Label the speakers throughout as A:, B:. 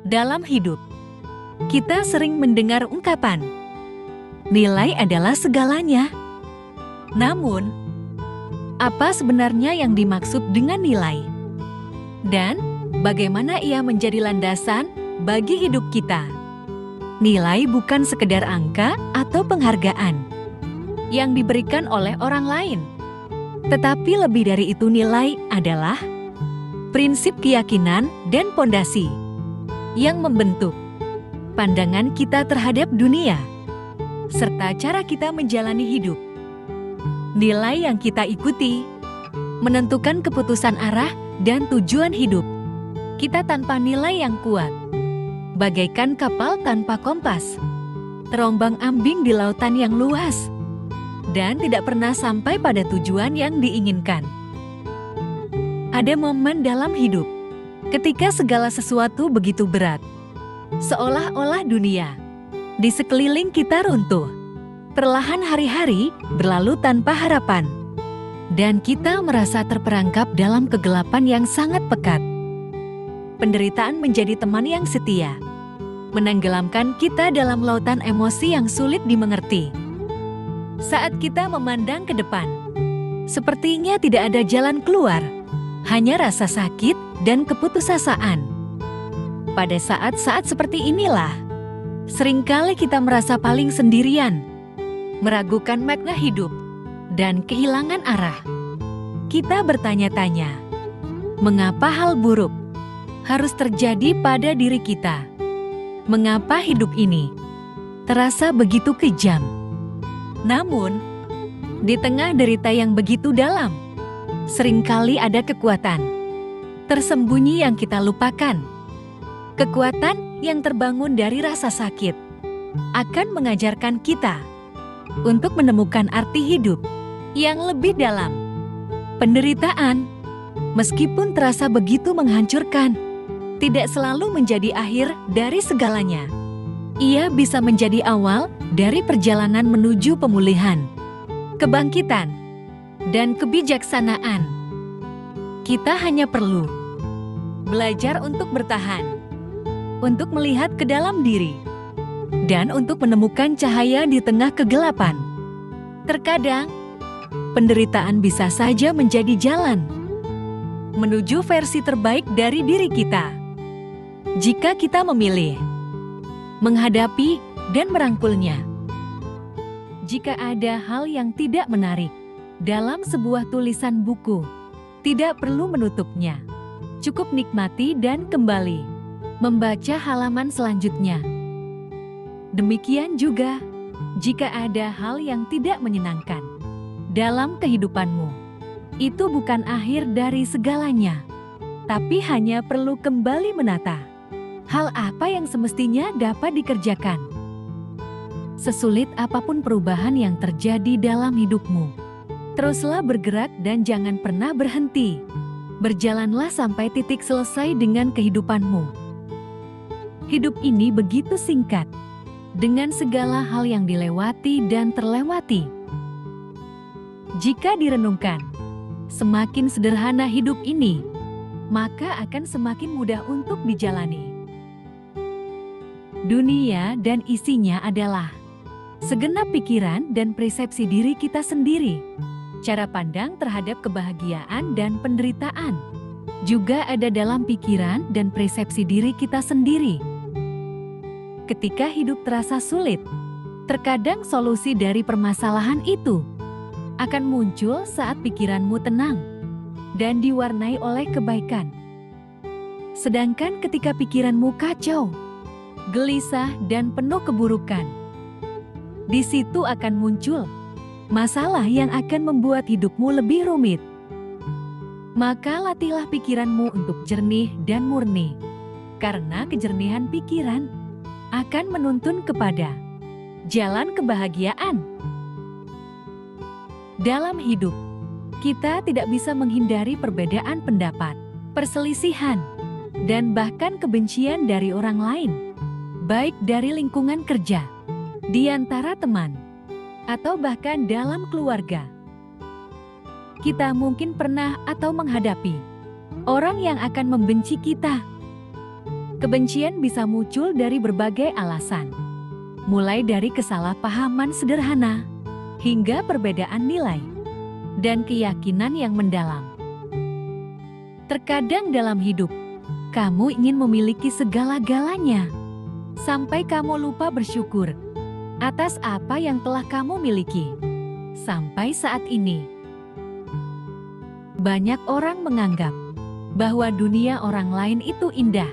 A: Dalam hidup, kita sering mendengar ungkapan, nilai adalah segalanya. Namun, apa sebenarnya yang dimaksud dengan nilai? Dan bagaimana ia menjadi landasan bagi hidup kita? Nilai bukan sekedar angka atau penghargaan yang diberikan oleh orang lain. Tetapi lebih dari itu, nilai adalah prinsip keyakinan dan pondasi yang membentuk pandangan kita terhadap dunia, serta cara kita menjalani hidup. Nilai yang kita ikuti menentukan keputusan arah dan tujuan hidup kita. Tanpa nilai yang kuat, bagaikan kapal tanpa kompas, terombang-ambing di lautan yang luas, dan tidak pernah sampai pada tujuan yang diinginkan. Ada momen dalam hidup ketika segala sesuatu begitu berat, seolah-olah dunia di sekeliling kita runtuh. Perlahan hari-hari berlalu tanpa harapan, dan kita merasa terperangkap dalam kegelapan yang sangat pekat. Penderitaan menjadi teman yang setia, menenggelamkan kita dalam lautan emosi yang sulit dimengerti. Saat kita memandang ke depan, sepertinya tidak ada jalan keluar, hanya rasa sakit dan keputusasaan. Pada saat-saat seperti inilah, seringkali kita merasa paling sendirian, meragukan makna hidup, dan kehilangan arah. Kita bertanya-tanya, mengapa hal buruk harus terjadi pada diri kita? Mengapa hidup ini terasa begitu kejam? Namun, di tengah derita yang begitu dalam, seringkali ada kekuatan tersembunyi yang kita lupakan. Kekuatan yang terbangun dari rasa sakit akan mengajarkan kita untuk menemukan arti hidup yang lebih dalam. Penderitaan, meskipun terasa begitu menghancurkan, tidak selalu menjadi akhir dari segalanya. Ia bisa menjadi awal dari perjalanan menuju pemulihan, kebangkitan, dan kebijaksanaan. Kita hanya perlu belajar untuk bertahan, untuk melihat ke dalam diri, dan untuk menemukan cahaya di tengah kegelapan. Terkadang, penderitaan bisa saja menjadi jalan menuju versi terbaik dari diri kita. Jika kita memilih menghadapi dan merangkulnya. Jika ada hal yang tidak menarik dalam sebuah tulisan buku, tidak perlu menutupnya. Cukup nikmati dan kembali membaca halaman selanjutnya. Demikian juga, jika ada hal yang tidak menyenangkan dalam kehidupanmu, itu bukan akhir dari segalanya, tapi hanya perlu kembali menata hal apa yang semestinya dapat dikerjakan. Sesulit apapun perubahan yang terjadi dalam hidupmu, teruslah bergerak dan jangan pernah berhenti. Berjalanlah sampai titik selesai dengan kehidupanmu. Hidup ini begitu singkat, dengan segala hal yang dilewati dan terlewati. Jika direnungkan, semakin sederhana hidup ini, maka akan semakin mudah untuk dijalani. Dunia dan isinya adalah segenap pikiran dan persepsi diri kita sendiri. Cara pandang terhadap kebahagiaan dan penderitaan juga ada dalam pikiran dan persepsi diri kita sendiri. Ketika hidup terasa sulit, terkadang solusi dari permasalahan itu akan muncul saat pikiranmu tenang dan diwarnai oleh kebaikan. Sedangkan ketika pikiranmu kacau, gelisah, dan penuh keburukan, di situ akan muncul masalah yang akan membuat hidupmu lebih rumit. Maka latihlah pikiranmu untuk jernih dan murni, karena kejernihan pikiran akan menuntun kepada jalan kebahagiaan. Dalam hidup, kita tidak bisa menghindari perbedaan pendapat, perselisihan, dan bahkan kebencian dari orang lain, baik dari lingkungan kerja, di antara teman, atau bahkan dalam keluarga. Kita mungkin pernah atau menghadapi orang yang akan membenci kita Kebencian bisa muncul dari berbagai alasan, mulai dari kesalahpahaman sederhana hingga perbedaan nilai dan keyakinan yang mendalam. Terkadang dalam hidup, kamu ingin memiliki segala-galanya, sampai kamu lupa bersyukur atas apa yang telah kamu miliki. Sampai saat ini, banyak orang menganggap bahwa dunia orang lain itu indah,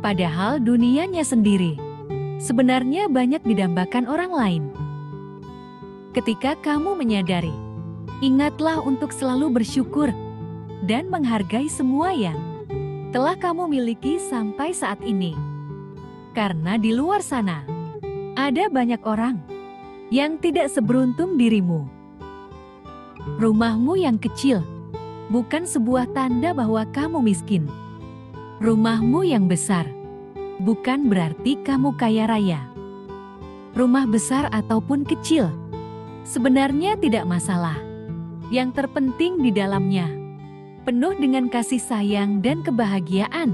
A: padahal dunianya sendiri sebenarnya banyak didambakan orang lain. Ketika kamu menyadari, ingatlah untuk selalu bersyukur dan menghargai semua yang telah kamu miliki sampai saat ini. Karena di luar sana, ada banyak orang yang tidak seberuntung dirimu. Rumahmu yang kecil bukan sebuah tanda bahwa kamu miskin. Rumahmu yang besar bukan berarti kamu kaya raya. Rumah besar ataupun kecil sebenarnya tidak masalah. Yang terpenting di dalamnya penuh dengan kasih sayang dan kebahagiaan.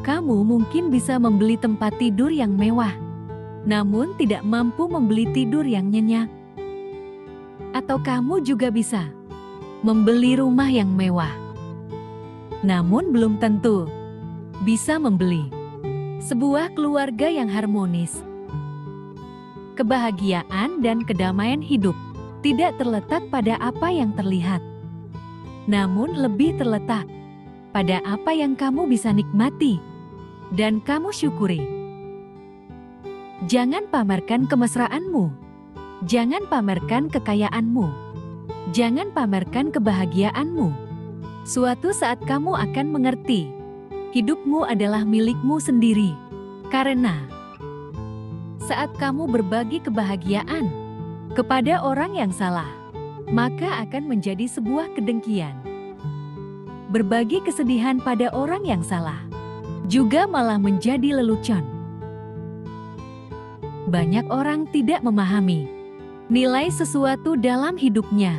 A: Kamu mungkin bisa membeli tempat tidur yang mewah, namun tidak mampu membeli tidur yang nyenyak. Atau kamu juga bisa membeli rumah yang mewah, namun belum tentu bisa membeli sebuah keluarga yang harmonis. Kebahagiaan dan kedamaian hidup tidak terletak pada apa yang terlihat, namun lebih terletak pada apa yang kamu bisa nikmati dan kamu syukuri. Jangan pamerkan kemesraanmu, jangan pamerkan kekayaanmu, jangan pamerkan kebahagiaanmu. Suatu saat kamu akan mengerti, hidupmu adalah milikmu sendiri. Karena saat kamu berbagi kebahagiaan kepada orang yang salah, maka akan menjadi sebuah kedengkian. Berbagi kesedihan pada orang yang salah juga malah menjadi lelucon. Banyak orang tidak memahami nilai sesuatu dalam hidupnya,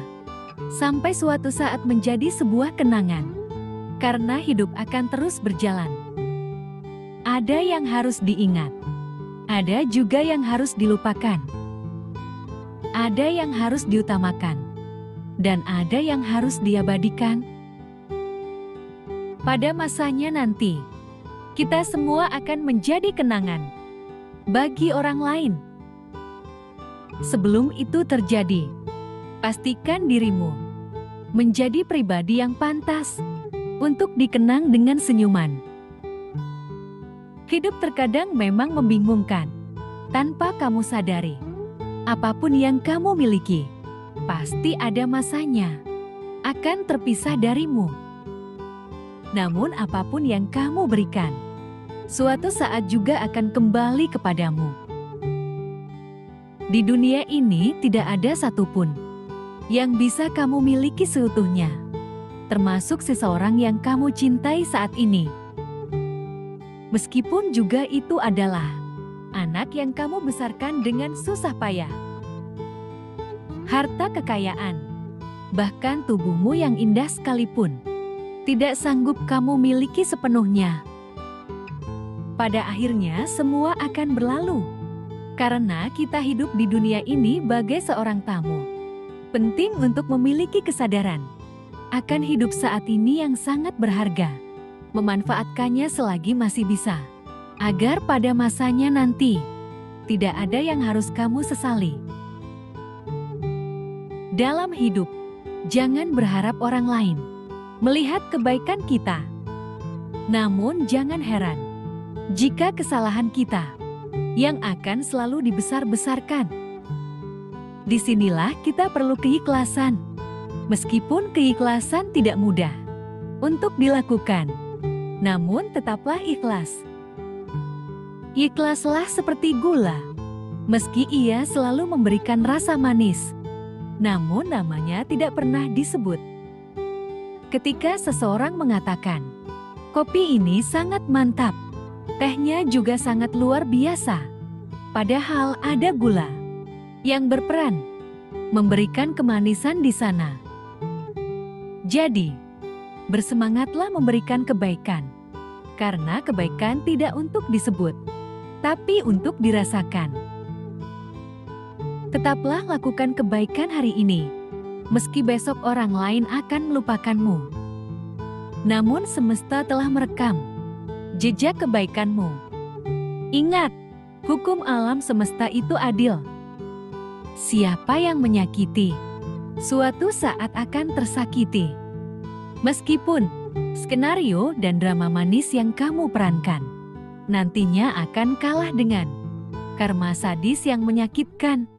A: sampai suatu saat menjadi sebuah kenangan. Karena hidup akan terus berjalan. Ada yang harus diingat, ada juga yang harus dilupakan. Ada yang harus diutamakan, dan ada yang harus diabadikan. Pada masanya nanti, kita semua akan menjadi kenangan bagi orang lain. Sebelum itu terjadi, pastikan dirimu menjadi pribadi yang pantas untuk dikenang dengan senyuman. Hidup terkadang memang membingungkan. Tanpa kamu sadari, apapun yang kamu miliki pasti ada masanya akan terpisah darimu. Namun apapun yang kamu berikan, suatu saat juga akan kembali kepadamu. Di dunia ini tidak ada satupun yang bisa kamu miliki seutuhnya, termasuk seseorang yang kamu cintai saat ini. Meskipun juga itu adalah anak yang kamu besarkan dengan susah payah. Harta kekayaan, bahkan tubuhmu yang indah sekalipun, tidak sanggup kamu miliki sepenuhnya. Pada akhirnya semua akan berlalu, karena kita hidup di dunia ini bagai seorang tamu. Penting untuk memiliki kesadaran akan hidup saat ini yang sangat berharga, memanfaatkannya selagi masih bisa, agar pada masanya nanti tidak ada yang harus kamu sesali. Dalam hidup, jangan berharap orang lain melihat kebaikan kita. Namun jangan heran jika kesalahan kita yang akan selalu dibesar-besarkan. Disinilah kita perlu keikhlasan, meskipun keikhlasan tidak mudah untuk dilakukan. Namun tetaplah ikhlas. Ikhlaslah seperti gula, meski ia selalu memberikan rasa manis, namun namanya tidak pernah disebut. Ketika seseorang mengatakan, kopi ini sangat mantap, tehnya juga sangat luar biasa, padahal ada gula yang berperan memberikan kemanisan di sana. Jadi, bersemangatlah memberikan kebaikan Karena kebaikan tidak untuk disebut, tapi untuk dirasakan. Tetaplah lakukan kebaikan hari ini, meski besok orang lain akan melupakanmu. Namun semesta telah merekam jejak kebaikanmu. Ingat, hukum alam semesta itu adil. Siapa yang menyakiti, suatu saat akan tersakiti. Meskipun skenario dan drama manis yang kamu perankan nantinya akan kalah dengan karma sadis yang menyakitkan.